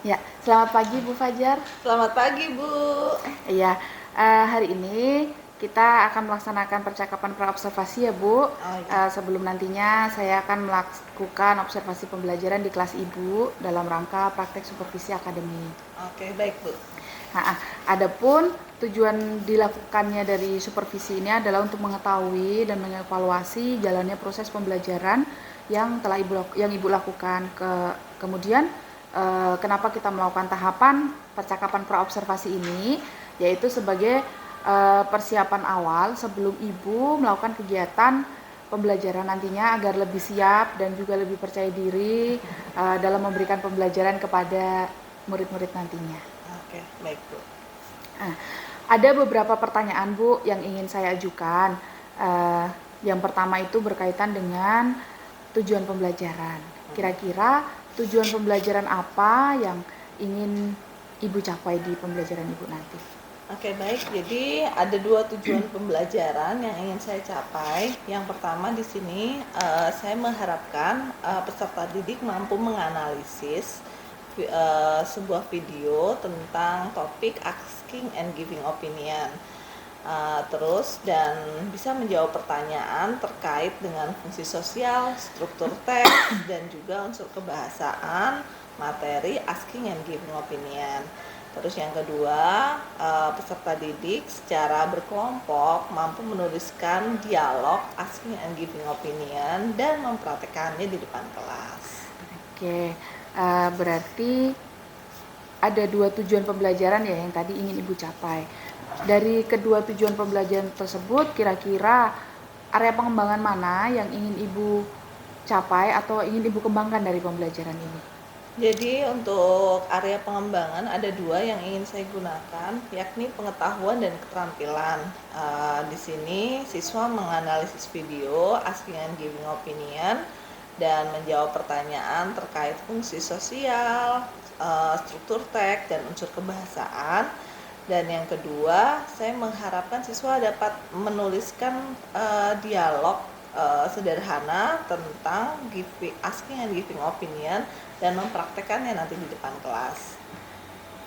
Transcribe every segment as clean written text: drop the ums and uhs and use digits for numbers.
Ya, selamat pagi Bu Fajar. Selamat pagi, Bu. Iya, hari ini kita akan melaksanakan percakapan praobservasi ya Bu. Oh ya, Sebelum nantinya saya akan melakukan observasi pembelajaran di kelas Ibu dalam rangka praktek supervisi akademi. oke baik, Bu. Nah, adapun tujuan dilakukannya dari supervisi ini adalah untuk mengetahui dan mengevaluasi jalannya proses pembelajaran yang telah Ibu lakukan. Kemudian kenapa kita melakukan tahapan percakapan praobservasi ini, yaitu sebagai persiapan awal sebelum Ibu melakukan kegiatan pembelajaran nantinya agar lebih siap dan juga lebih percaya diri dalam memberikan pembelajaran kepada murid-murid nantinya. Oke, baik, Bu. Nah, ada beberapa pertanyaan Bu yang ingin saya ajukan. Uh, yang pertama itu berkaitan dengan tujuan pembelajaran. Kira-kira tujuan pembelajaran apa yang ingin Ibu capai di pembelajaran Ibu nanti? Oke, baik. Jadi ada dua tujuan pembelajaran yang ingin saya capai. Yang pertama di sini saya mengharapkan peserta didik mampu menganalisis sebuah video tentang topik asking and giving opinion. Terus dan bisa menjawab pertanyaan terkait dengan fungsi sosial, struktur teks, dan juga unsur kebahasaan, materi asking and giving opinion. Terus yang kedua, peserta didik secara berkelompok mampu menuliskan dialog asking and giving opinion dan mempraktekannya di depan kelas. Oke, berarti ada dua tujuan pembelajaran ya yang tadi ingin Ibu capai. Dari kedua tujuan pembelajaran tersebut, kira-kira area pengembangan mana yang ingin Ibu capai atau ingin Ibu kembangkan dari pembelajaran ini? Jadi untuk area pengembangan ada dua yang ingin saya gunakan, yakni pengetahuan dan keterampilan. Di sini siswa menganalisis video, asking and giving opinion, dan menjawab pertanyaan terkait fungsi sosial, struktur teks, dan unsur kebahasaan. Dan yang kedua, saya mengharapkan siswa dapat menuliskan dialog sederhana tentang asking and giving opinion dan mempraktekannya nanti di depan kelas.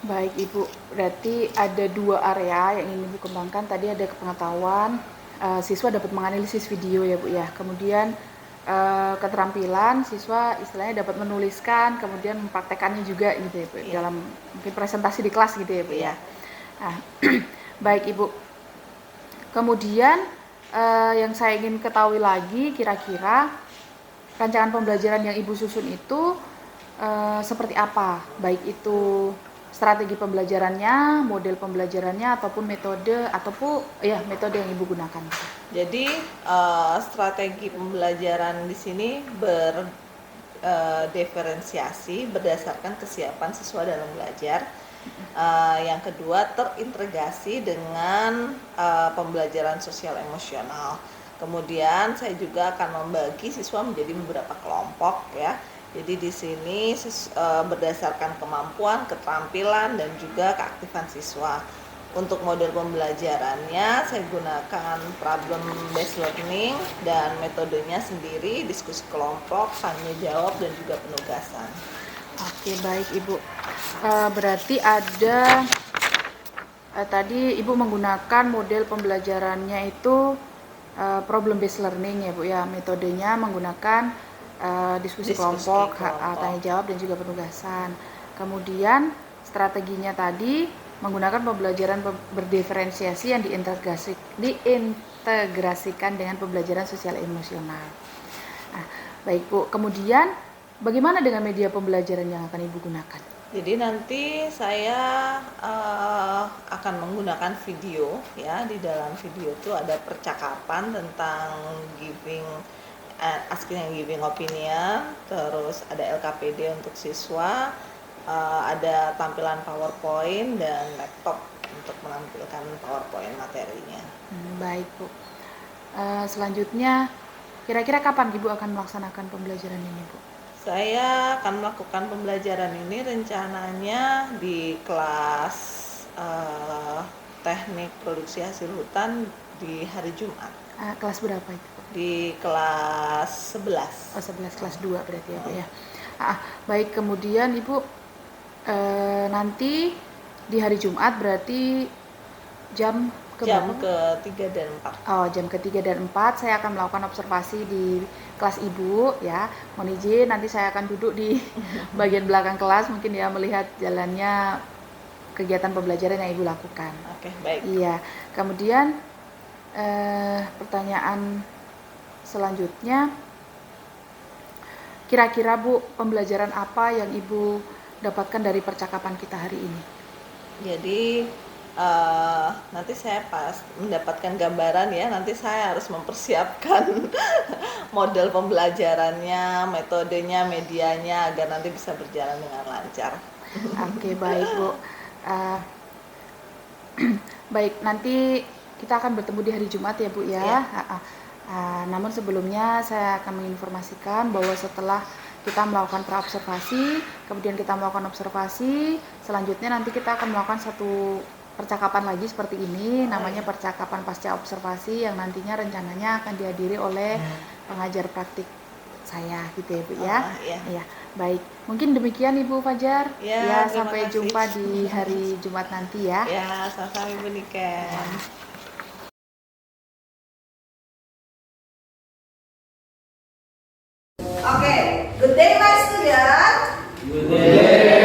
Baik Ibu, berarti ada dua area yang ingin Ibu kembangkan. Tadi ada pengetahuan, siswa dapat menganalisis video ya Bu ya. Kemudian keterampilan, siswa istilahnya dapat menuliskan, kemudian mempraktekannya juga gitu ya Bu. Iya. Dalam mungkin presentasi di kelas gitu ya Bu ya. Nah, baik Ibu. Kemudian yang saya ingin ketahui lagi, kira-kira rancangan pembelajaran yang Ibu susun itu seperti apa? Baik itu strategi pembelajarannya, model pembelajarannya, ataupun metode metode yang Ibu gunakan. Jadi strategi pembelajaran di sini diferensiasi berdasarkan kesiapan siswa dalam belajar. Yang kedua, terintegrasi dengan pembelajaran sosial emosional. Kemudian saya juga akan membagi siswa menjadi beberapa kelompok ya. Jadi di sini berdasarkan kemampuan, keterampilan, dan juga keaktifan siswa. Untuk model pembelajarannya saya gunakan problem based learning dan metodenya sendiri, diskusi kelompok, tanya jawab, dan juga penugasan. Oke, baik Ibu. Berarti ada tadi Ibu menggunakan model pembelajarannya itu problem based learning ya Bu ya. Metodenya menggunakan diskusi kelompok, tanya jawab, dan juga penugasan. Kemudian strateginya tadi menggunakan pembelajaran berdiferensiasi yang diintegrasikan dengan pembelajaran sosial emosional. Nah, baik Bu. Kemudian bagaimana dengan media pembelajaran yang akan Ibu gunakan? Jadi nanti saya akan menggunakan video ya. Di dalam video itu ada percakapan tentang asking and giving opinion, terus ada LKPD untuk siswa, ada tampilan PowerPoint dan laptop untuk menampilkan PowerPoint materinya. Baik Bu. Selanjutnya, kira-kira kapan Ibu akan melaksanakan pembelajaran ini Bu? Saya akan melakukan pembelajaran ini rencananya di kelas teknik produksi hasil hutan di hari Jumat. Kelas berapa itu? Di kelas 11. Oh, 11, kelas 2 berarti ya Bu ya. Baik, kemudian Ibu Nanti di hari Jumat berarti jam Jam ke-3 dan 4. Oh, jam ke-3 dan 4 saya akan melakukan observasi di kelas Ibu ya. Mohon izin nanti saya akan duduk di bagian belakang kelas mungkin ya melihat jalannya kegiatan pembelajaran yang Ibu lakukan. Oke, baik. Iya. Kemudian pertanyaan selanjutnya, kira-kira Bu, pembelajaran apa yang Ibu dapatkan dari percakapan kita hari ini? Jadi nanti saya pas mendapatkan gambaran ya, nanti saya harus mempersiapkan model pembelajarannya, metodenya, medianya agar nanti bisa berjalan dengan lancar. Oke, baik Bu. Baik, nanti kita akan bertemu di hari Jumat ya Bu ya. Ya. Namun sebelumnya saya akan menginformasikan bahwa setelah kita melakukan praobservasi, kemudian kita melakukan observasi, selanjutnya nanti kita akan melakukan satu percakapan lagi seperti ini, namanya percakapan pasca observasi yang nantinya rencananya akan dihadiri oleh pengajar praktik saya gitu ya Bu ya. Iya. Baik, mungkin demikian Ibu Fajar. Ya, Sampai terima kasih. jumpa di hari Jumat nanti ya. Ya, sama-sama Ibu Niken. Okay, good day, my student. Good day.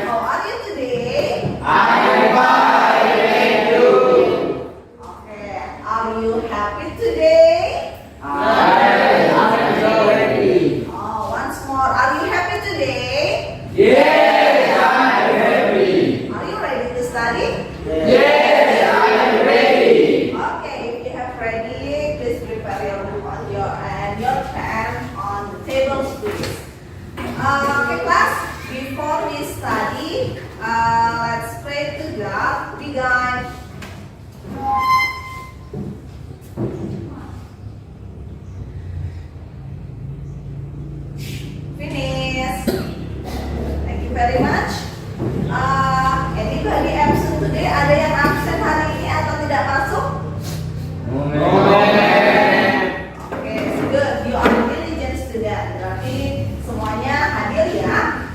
How are you today? I'm fine, thank you. Okay, are you happy today? I'm so happy. Oh, once more, are you happy today? Yes, I'm happy. Are you ready to study? Yes, I'm ready. Okay, if you have ready, please prepare your book on your pen on the tables, please. Okay, class. Before we study, let's pray to God. Begin. Finish. Thank you very much. Anybody absent today? Ada yang absen hari ini atau tidak masuk? Okay, good. You are diligent student. Berarti semuanya hadir ya.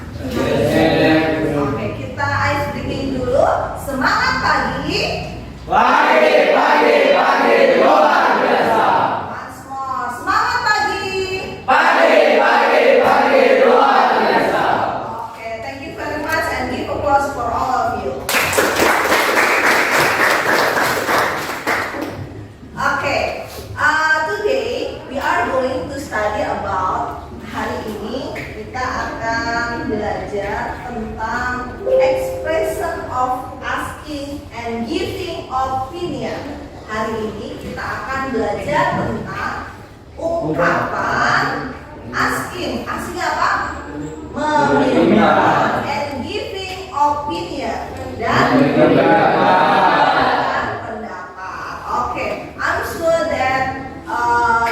Oke, kita ice breaking dulu. Semangat pagi. Pagi, luar biasa. Once more. Semangat pagi. Pagi, luar biasa. Okay, thank you very much and give applause for all of you. Okay, today we are going to study about, hari ini kita akan belajar tentang expression of asking and giving opinion. Hari ini kita akan belajar tentang ungkapan asking. Asking apa? Meminta. And giving opinion. Dan pendapat. Okay, I'm sure that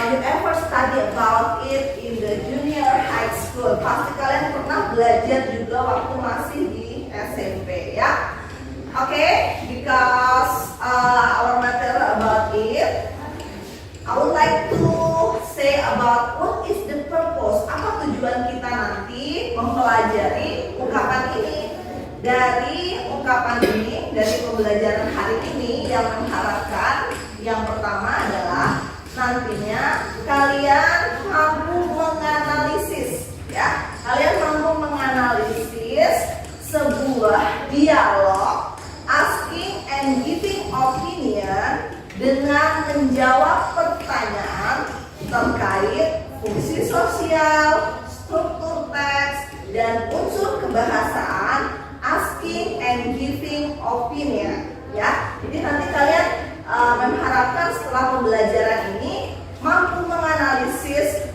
you ever study about it in the junior high school. Pasti kalian pernah belajar juga waktu masih di SMP ya. Okay, because our material about it, I would like to say about what is the purpose. Apa tujuan kita nanti mempelajari ungkapan ini? Dari ungkapan ini, dari pembelajaran hari ini yang mengharapkan yang pertama adalah nantinya kalian mampu menganalisis ya. Kalian mampu menganalisis sebuah dialog asking and giving opinion dengan menjawab pertanyaan terkait fungsi sosial, struktur teks, dan unsur kebahasaan asking and giving opinion ya. Jadi nanti kalian mengharapkan setelah pembelajaran ini mampu menganalisis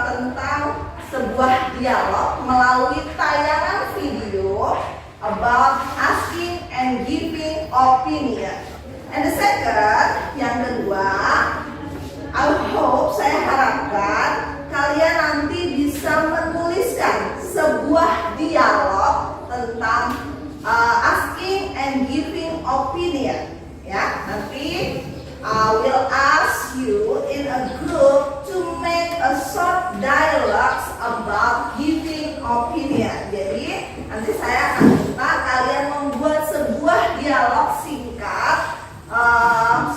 tentang sebuah dialog melalui tayangan video about asking and giving opinion. And the second, yang kedua, I hope, saya harapkan kalian nanti bisa menuliskan sebuah dialog tentang asking and giving opinion. Ya, nanti I will ask you in a group to make a short dialogues about giving opinion. opinion. Jadi nanti saya akan minta kalian membuat sebuah dialog singkat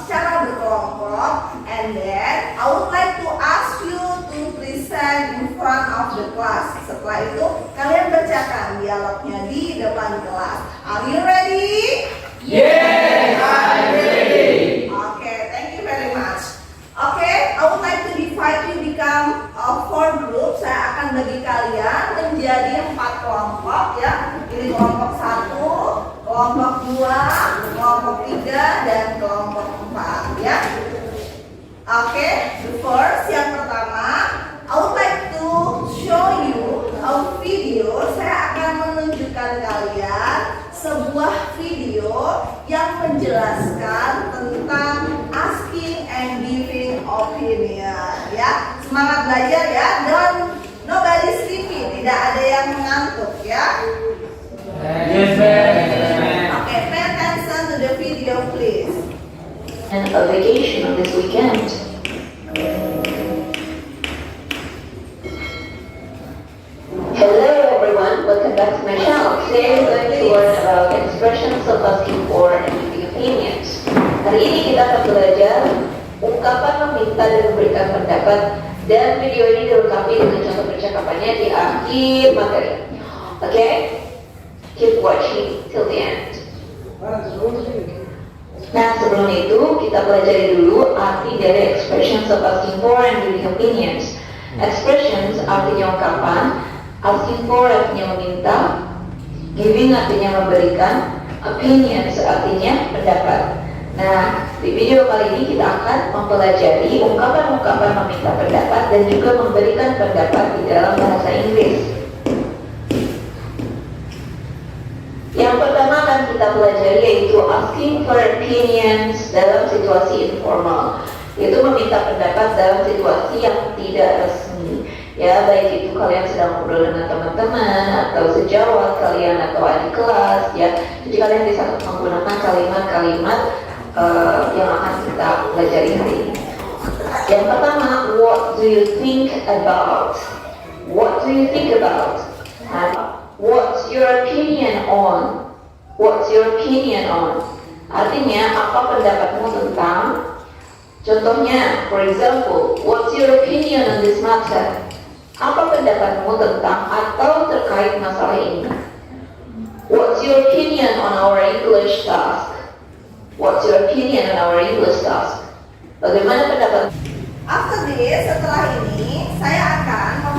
secara berkelompok, and then I would like to ask you to present in front of the class. Setelah itu kalian bacakan dialognya di depan kelas. Are you ready? Yes, I'm ready. Okay, thank you very much. Okay, I would like to divide you become 4 groups. Saya akan bagi kalian menjadi 4 kelompok ya. Ini kelompok 1, kelompok 2, kelompok 3, dan kelompok 4 ya. Oke, first yang pertama, I would like to show you a video. Saya akan menunjukkan kalian sebuah video yang menjelaskan tentang asking and giving opinion ya. Semangat belajar ya, nobody sleepy, tidak ada yang mengantuk ya. Yes, ma'am. Okay, pay attention to the video please. And a vacation on this weekend. Hello everyone, welcome back to my channel. Today we're going to learn about expressions of asking for and giving opinions. Hari ini kita akan belajar ungkapan meminta dan memberikan pendapat, dan video ini dilengkapi dengan contoh percakapannya di akhir materi. Okay? Keep watching till the end. Nah, sebelum itu kita pelajari dulu arti dari expressions of asking for and giving opinions. Expressions artinya ungkapan, asking for artinya meminta, giving artinya memberikan, opinions artinya pendapat. Nah, di video kali ini kita akan mempelajari ungkapan-ungkapan meminta pendapat dan juga memberikan pendapat di dalam bahasa Inggris. Yang pertama akan kita pelajari yaitu asking for opinions dalam situasi informal, yaitu meminta pendapat dalam situasi yang tidak resmi. Ya, baik itu kalian sedang ngobrol dengan teman-teman atau sejawat kalian atau adik kelas ya. Jadi kalian bisa menggunakan kalimat-kalimat yang akan kita pelajari hari ini. Yang pertama, what do you think about? What do you think about? What's your opinion on? What's your opinion on? Artinya, apa pendapatmu tentang? Contohnya, for example, what's your opinion on this matter? Apa pendapatmu tentang atau terkait masalah ini? What's your opinion on our English task? What's your opinion on our English task? Bagaimana pendapat? After this, setelah ini saya akan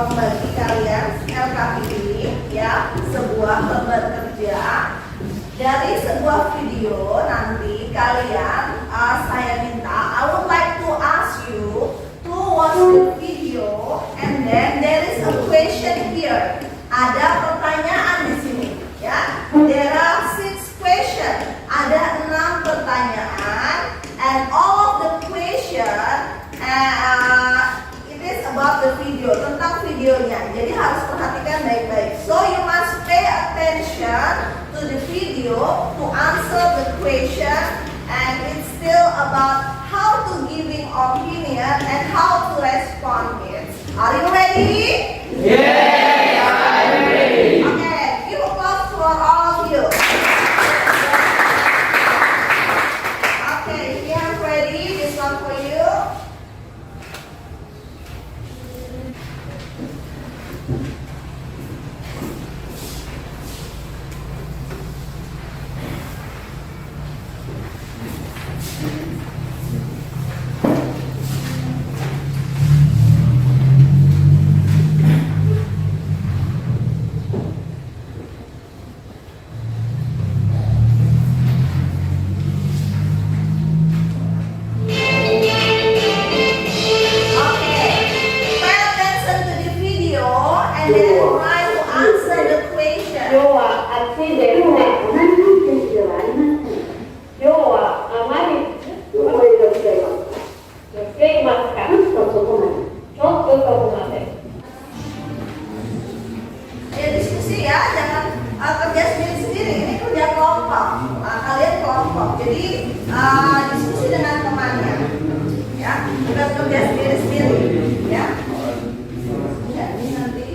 membagi kalian LKPD ya, sebuah lembar kerja dari sebuah video. Nanti kalian saya minta, I would like to ask you to watch the video, and then there is a question here. Ada pertanyaan di sini ya. There are 6 question. Ada 6 pertanyaan, and all of the question it is about the video, tentang videonya. Jadi harus perhatikan baik-baik. So you must pay attention to the video to answer the question, and it's still about how to giving opinion and how to respond it. Are you ready? Yes, I'm ready. Okay, give applause for all of you. Okay, if you are ready, this one for you. Ya diskusi ya, jangan kerja sendiri-sendiri. Ini kerja kelompok. Kalian kelompok. Jadi diskusi dengan temannya. Ya, bukan kerja sendiri-sendiri. Ya. Ya, ini nanti.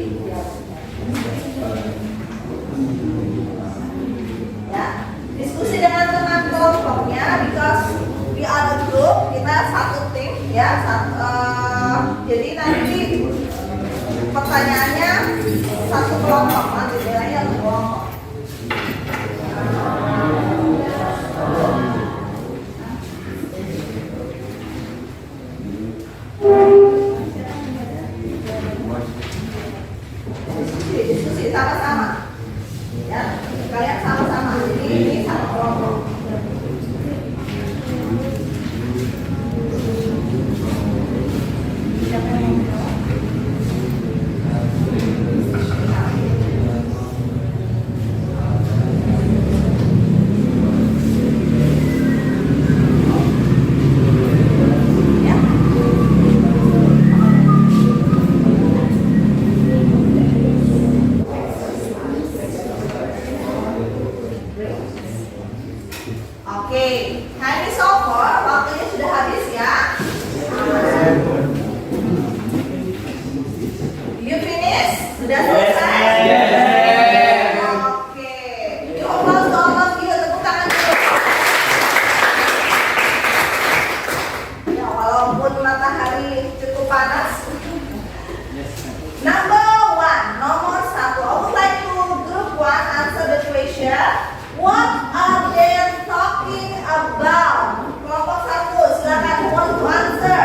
ya. What are they talking about? Kelompok 1, silakan who want to answer.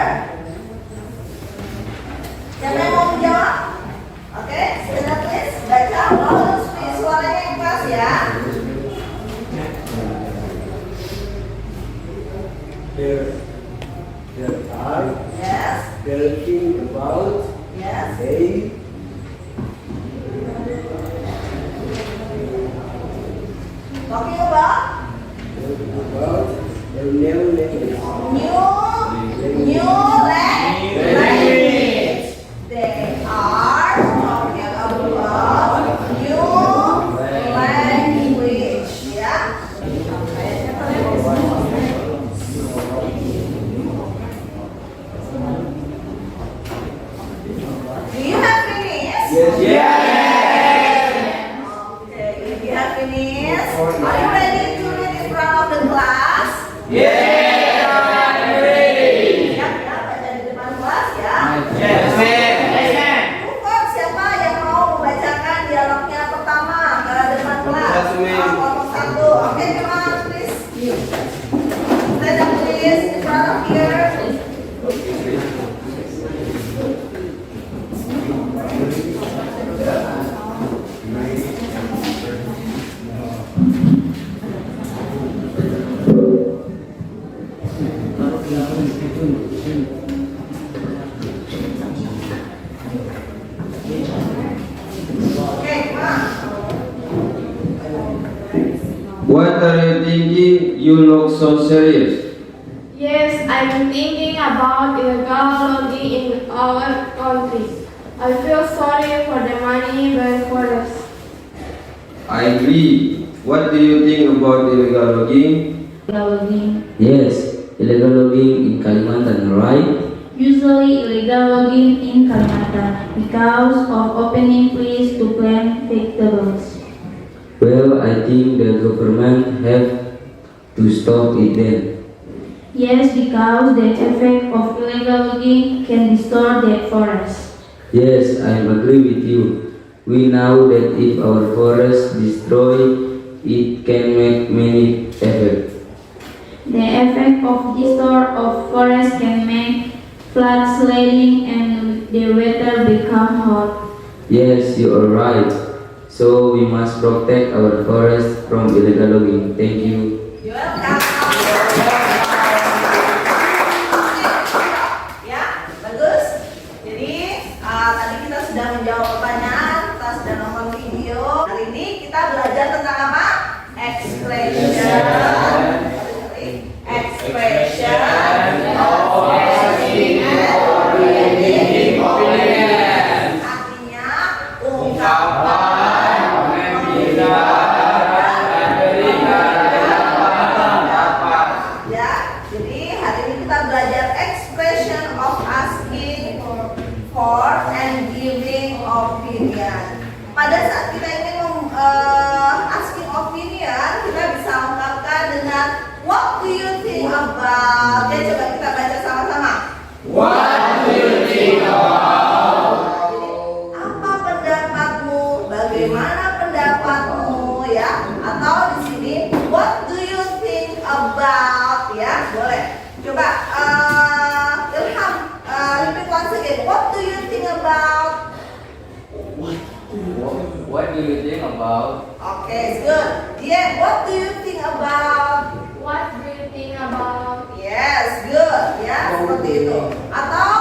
Siapa yang mau menjawab? Oke, silakan please baca volume please, suaranya yang keras ya. There are Yes, talking about yes. Talking about a new language. new language. They are talking about new language. Ya. Do you have finished? Okay, if you have finished, are you ready to read in front of the class? Siap ya, baca di depan kelas ya. Bukan siapa yang mau membacakan dialognya pertama ke depan kelas? Kelompok 1. Oke, come on, please. Stand up please in front of here. Oke, come on. What are you thinking? You look so serious. Yes, I'm thinking about illegal logging in our country. I feel sorry for the money by forest. I agree. What do you think about illegal logging? Yes, illegal logging in Kalimantan, right? Usually illegal logging in Kalimantan because of opening trees to plant vegetables. Well, I think the government have to stop it then. Yes, because the effect of illegal logging can destroy the forest. Yes, I agree with you. We know that if our forest destroy, it can make many effects. The effect of destroy of forest can make flood sledding and the weather become hot. Yes, you are right. So we must protect our forest from illegal logging. Thank you. You're welcome. Ya, bagus. Jadi tadi kita sudah menjawab pertanyaan, kita sudah nonton video. Hari ini kita belajar tentang apa? Expression. Expression of asking or reading opinion. Artinya ungkapan ya. Jadi hari ini kita belajar expression of asking for and giving opinion. Pada saat kita ingin asking opinion, kita bisa ungkapkan dengan what do you think about? Ya, coba kita baca sama-sama. What do you think about? Jadi, apa pendapatmu? Bagaimana pendapatmu? Ya, atau di sini what do you think about? Ya, boleh. Coba Ilham, repeat once again. What do you think about? What do you think about? Okay, good. Yeah, what do you think about? What do you think about? Yes, good. Ya, seperti itu. Atau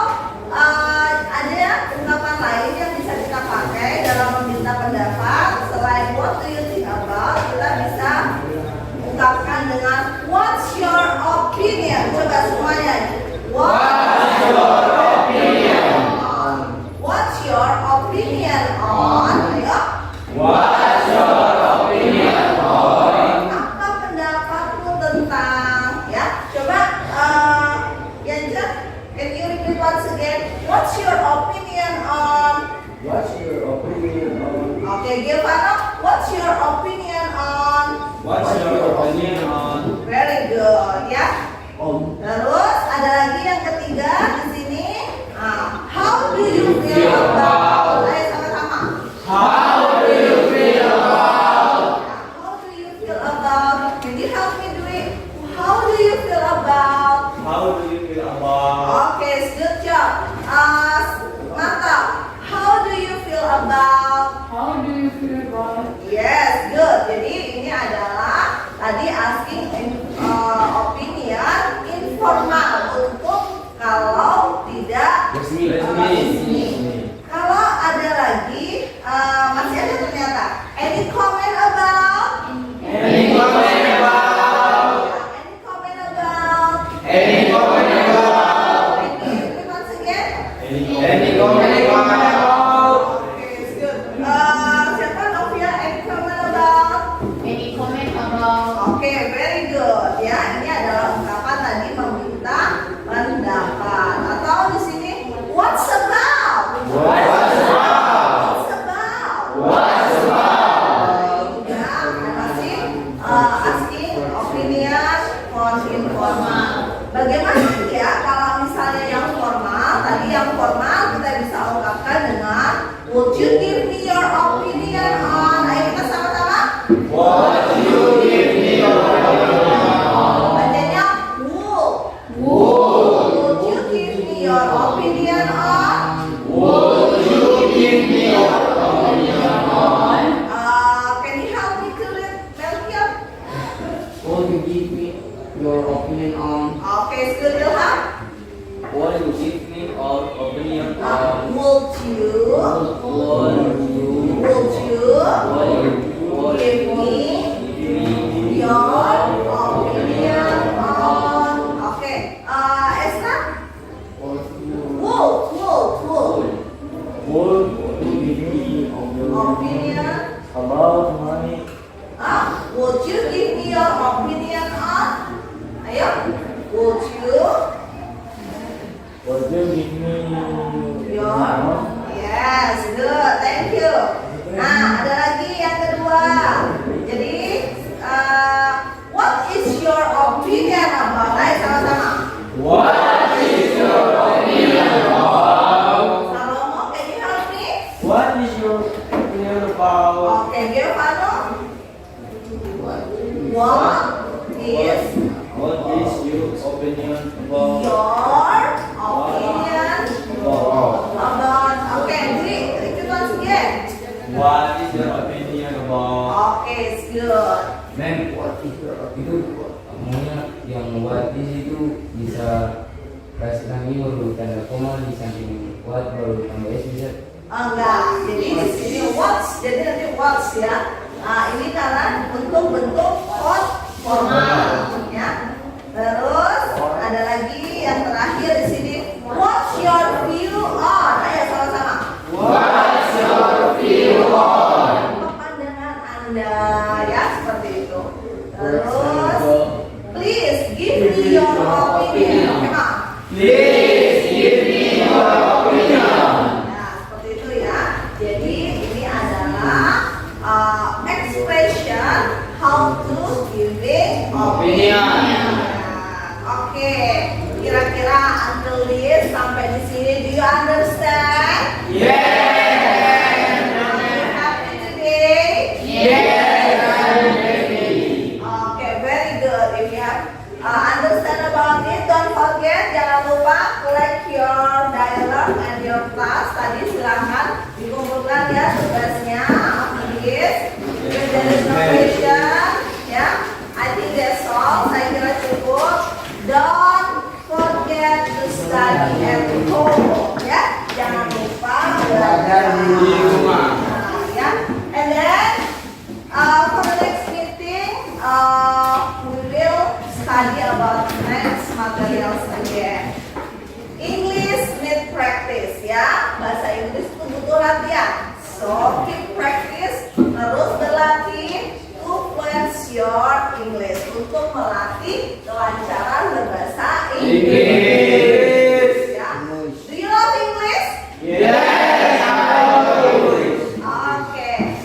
ada ungkapan lain yang bisa kita pakai dalam meminta pendapat. Selain what do you think about, kita bisa ungkapkan dengan what's your opinion. Coba semuanya. What's your opinion on? What's your opinion on? Ayo. What's your opinion on? Apa pendapatmu tentang? Ya, coba Yanja, can you repeat once again? What's your opinion on? What's your opinion on? Okay, Gilvano, what's your opinion on? What's your opinion on? Very good, ya. Terus ada lagi yang ketiga di sini. How do you feel about? Ayo sama-sama. How do you feel about? How do Yes, good. Jadi ini adalah tadi asking opinion informal untuk kalau tidak resmi. Kalau ada lagi, masih ada ternyata. Any comment about? Any comment about? Any comment about? Once again. Any comment about? Okay, it's good. Siapa Novia? Any comment about? Any comment about? Oke, very good. Ya, ini adalah ungkapan tadi meminta pendapat. Atau di sini, what's about? What's about? What's about? What's about? Ya, masih asking opinion on informal. Bagaimana ya kalau misalnya yang formal? Tadi yang formal kita bisa ungkapkan dengan would you give me your opinion on? Ayo kita sama-sama. What do you give me your opinion on? Bacanya would. Would you give me your opinion on? Would you give me your opinion on? Can you help me to read, Melchior? Would you give me your opinion on? Okay, still Ilham. Would you give me your opinion on? Would you give me your opinion on? Okay, Esther? Would Would you give me opinion? about money? Would you give me your opinion on? Ayo, would you Would you give me your? Yes, good, thank you. Nah, ada lagi yang kedua. Jadi, what is your opinion about? Ayo sama-sama. What is your opinion about? Salomo, can you help me? What is your opinion about? Okay, Giovanni. What is What is your opinion about? your opinion about? Okay, repeat once again. What is your opinion about? Okay, it's good. Men, itu maunya yang what is itu bisa kasih kami baru tanda koma di samping what baru tambah s bisa. Enggak, jadi di sini what's, jadi nanti what's ya. Nah, ini karena bentuk-bentuk formal ya. Terus ada lagi yang terakhir di sini. What's your view on? Ayo sama-sama. What's your view on? Pandangan Anda ya seperti itu. Terus please give me your opinion. Come on. Please give me your opinion. Nah, seperti itu ya. Jadi ini adalah expression how to giving opinion. Oke, kira-kira until this sampai di sini, do you understand? Yes. Are you happy today? Yes, I'm ready. Okay, very good. If you have understand about it, don't forget, jangan lupa collect your dialogue and your class. Tadi silahkan dikumpulkan ya tugasnya. Please, if there is no question, ya, I think that's all. Saya kira cukup. Don't forget to study at home, ya. Jangan lupa belajar di rumah. Ya, and then for the next meeting, we will study about next materials again. English need practice ya. Bahasa Inggris itu butuh latihan. So keep practice, terus berlatih to fluence your English, untuk melatih kelancaran berbahasa Inggris. Ya. Do you love English? Yes, I love English.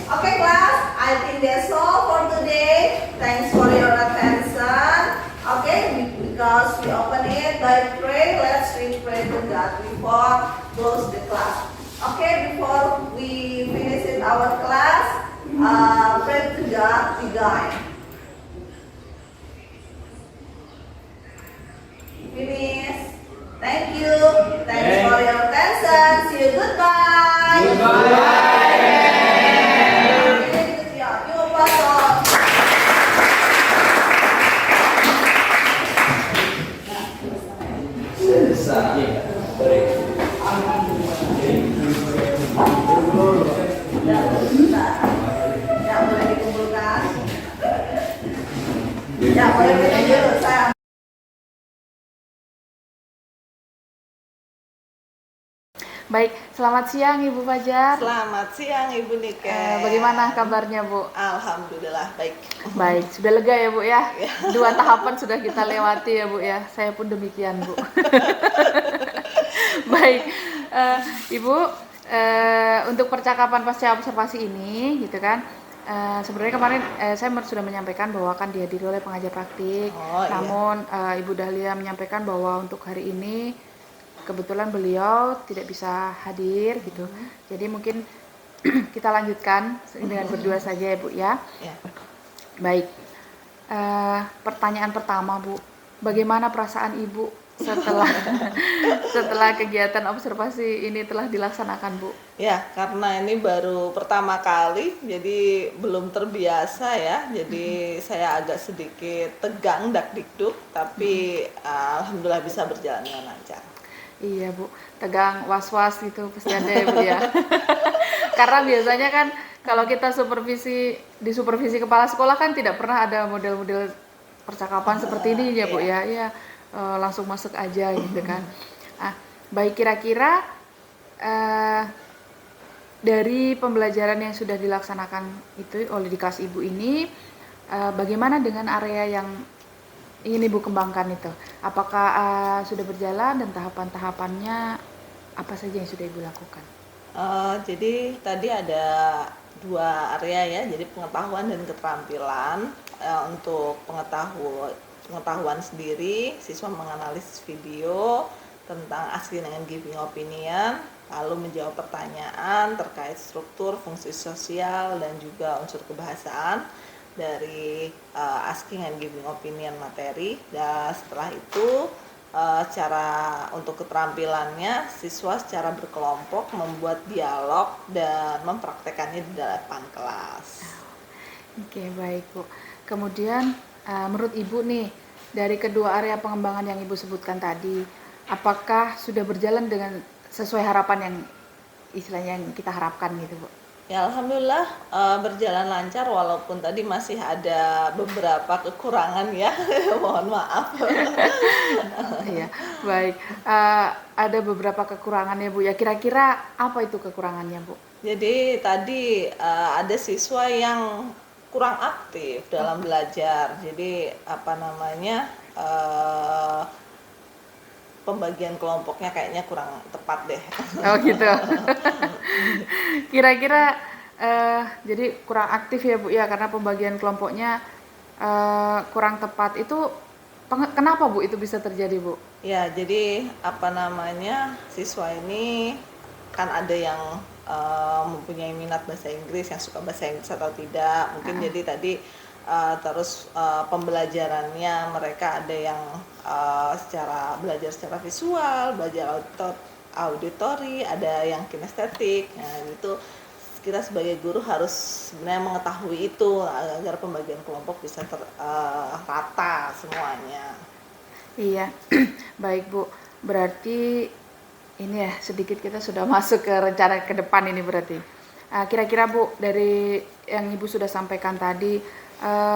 Okay, class. I think that's all for today. Thanks for your attention. Okay, because we open it by pray, let's pray to God before close the class. Okay, before we finish in our class, pray to God, we guide. Finish. Thank you. Thanks for your attention. See you. Goodbye. Goodbye. Okay, boleh minum dulu. Saya Baik, selamat siang Ibu Fajar. Selamat siang Ibu Niken. Bagaimana kabarnya Bu? Alhamdulillah baik. Baik, sudah lega ya Bu ya? Ya. 2 tahapan sudah kita lewati ya Bu ya. Saya pun demikian Bu. Baik, Ibu, untuk percakapan pasca observasi ini gitu kan, sebenarnya kemarin saya sudah menyampaikan bahwa akan dihadiri oleh pengajar praktik. Iya. Namun Ibu Dahlia menyampaikan bahwa untuk hari ini kebetulan beliau tidak bisa hadir gitu. Jadi mungkin kita lanjutkan dengan berdua saja ya Bu ya. Ya. Baik. Pertanyaan pertama Bu, bagaimana perasaan Ibu setelah kegiatan observasi ini telah dilaksanakan Bu? Ya, karena ini baru pertama kali, jadi belum terbiasa ya. Jadi saya agak sedikit tegang, dakdikduk, tapi alhamdulillah bisa berjalan dengan lancar. Iya Bu, tegang, was-was gitu pasti ada ya Bu ya. Karena biasanya kan kalau kita di supervisi kepala sekolah kan tidak pernah ada model-model percakapan seperti ini ya Bu ya. Ya langsung masuk aja gitu kan. Baik, kira-kira dari pembelajaran yang sudah dilaksanakan itu oleh di kelas Ibu ini, bagaimana dengan area yang ingin Ibu kembangkan itu? Apakah sudah berjalan dan tahapan-tahapannya apa saja yang sudah Ibu lakukan? Jadi tadi ada 2 area ya, jadi pengetahuan dan keterampilan. Untuk pengetahuan sendiri, siswa menganalisis video tentang asking and giving opinion, lalu menjawab pertanyaan terkait struktur, fungsi sosial, dan juga unsur kebahasaan dari asking and giving opinion materi. Dan setelah itu cara untuk keterampilannya, siswa secara berkelompok membuat dialog dan mempraktekannya di depan kelas. Oke, baik Bu. Kemudian menurut Ibu nih, dari kedua area pengembangan yang Ibu sebutkan tadi, apakah sudah berjalan dengan sesuai harapan yang istilahnya yang kita harapkan gitu Bu? Ya, alhamdulillah berjalan lancar, walaupun tadi masih ada beberapa kekurangan ya. Mohon maaf. Iya, baik. Ada beberapa kekurangan ya Bu ya. Kira-kira apa itu kekurangannya Bu? Jadi tadi ada siswa yang kurang aktif dalam belajar. Jadi pembagian kelompoknya kayaknya kurang tepat deh. Oh gitu. Kira-kira jadi kurang aktif ya Bu ya, karena pembagian kelompoknya kurang tepat. Itu kenapa Bu itu bisa terjadi Bu? Ya, jadi siswa ini kan ada yang mempunyai minat bahasa Inggris, yang suka bahasa Inggris atau tidak. Mungkin jadi tadi terus pembelajarannya mereka ada yang belajar secara visual, belajar auditori, ada yang kinestetik. Nah, itu kita sebagai guru harus sebenarnya mengetahui itu agar pembagian kelompok bisa rata semuanya. Iya, baik Bu. Berarti ini ya sedikit kita sudah masuk ke rencana ke depan ini berarti. Kira-kira Bu, dari yang Ibu sudah sampaikan tadi,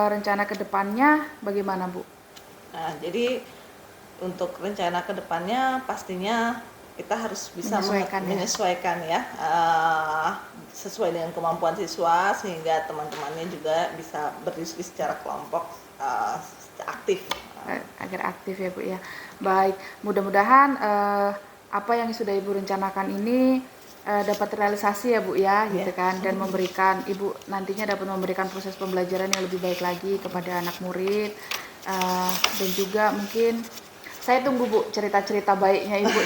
rencana ke depannya bagaimana Bu? Nah, jadi untuk rencana ke depannya pastinya kita harus bisa menyesuaikan ya, sesuai dengan kemampuan siswa, sehingga teman-temannya juga bisa berdiskusi secara kelompok aktif. Agar aktif ya Bu ya. Baik, mudah-mudahan apa yang sudah Ibu rencanakan ini dapat realisasi ya Bu ya, gitu kan, dan memberikan Ibu nantinya dapat memberikan proses pembelajaran yang lebih baik lagi kepada anak murid, dan juga mungkin saya tunggu Bu cerita-cerita baiknya Ibu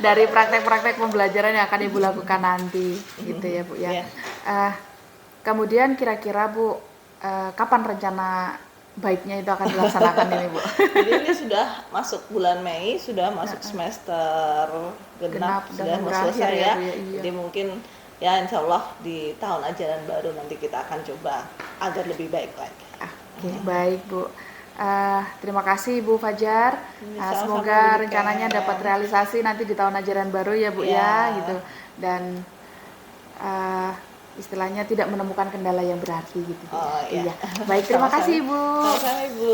dari praktek-praktek pembelajaran yang akan Ibu lakukan nanti, gitu ya Bu ya. Kemudian kira-kira Bu, kapan rencana baiknya itu akan dilaksanakan ini Bu? Jadi ini sudah masuk bulan Mei, sudah masuk semester genap sudah mau selesai ya. Jadi mungkin ya insya Allah di tahun ajaran baru nanti kita akan coba agar lebih baik lagi. Oke, baik Bu. Terima kasih Bu Fajar. Semoga rencananya dapat realisasi nanti di tahun ajaran baru ya Bu ya gitu. Dan istilahnya tidak menemukan kendala yang berarti gitu. Oh iya. Baik, terima Sama-sama. kasih Ibu. Sama-sama Ibu.